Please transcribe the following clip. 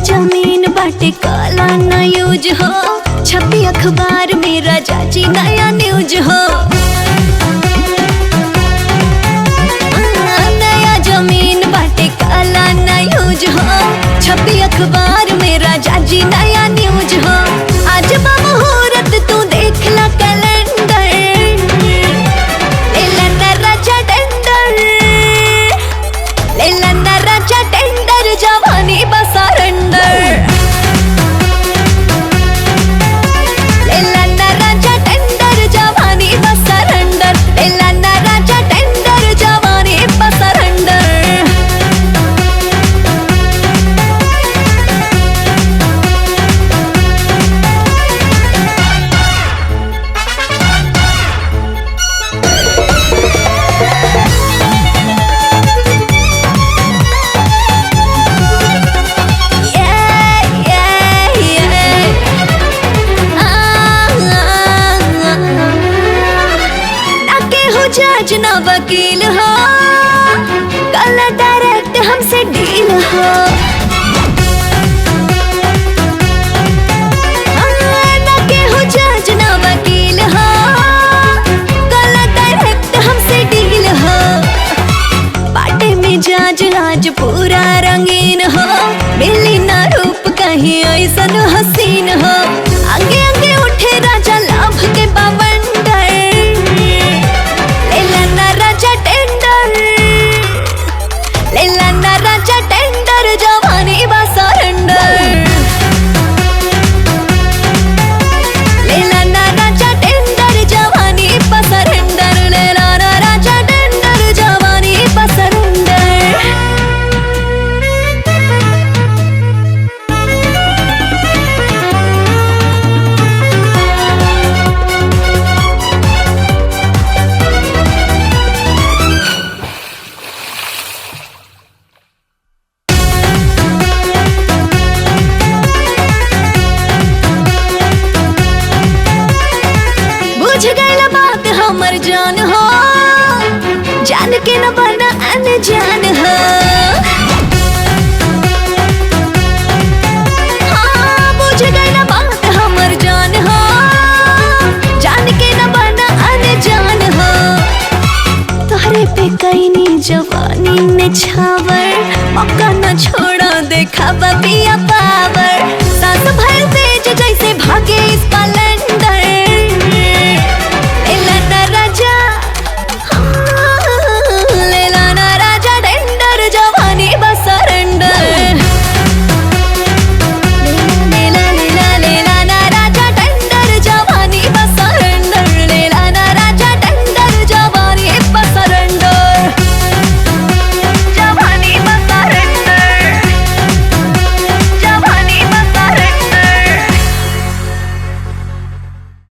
जमीन बाटे काला ना यूज हो, छपी अखबार में राजा जी नया न्यूज हो। नया जमीन बाटे काला ना यूज हो, छपी अखबार में राजा जी नया न्यूज हो। आज बा मुहूर्त तू देख ला कैलेंडर, लेला ना राजा टेंडर, लेला ना राजा टेंडर, जवानी बा सरेंडर। लेला ना राजा टेंडर, जवानी बा सरेंडर, लेला ना राजा टेंडर, जवानी बा सरेंडर। जज ना वकील हो, कल डायरेक्ट हमसे डील हो। ना केहू जज ना वकील हो, कल डायरेक्ट हमसे डील हो। बाटे में जज आज पूरा रंगीन हो, मिली ना रूप कहीं ऐसन हसीन हो। आगे आगे उठे राजा लाभ के बवंडर, लेला ना राजा टेंडर, जवानी बा सरेंडर। लेला ना राजा टेंडर, जवानी बा सरेंडर, लेला ना राजा टेंडर, जवानी बा सरेंडर। बुझ गइल बात हमर जान हो, जान के न बना अनजान हो। हाँ, बुझ गइल बात हमर जान हो, जान के न बना अनजान हो। तोहरे पे कईनी जवानी ने छावर, मौका न छोड़ा देखा पिया पावर। सास भर तेज जैसे भागे स्प्लेंडर,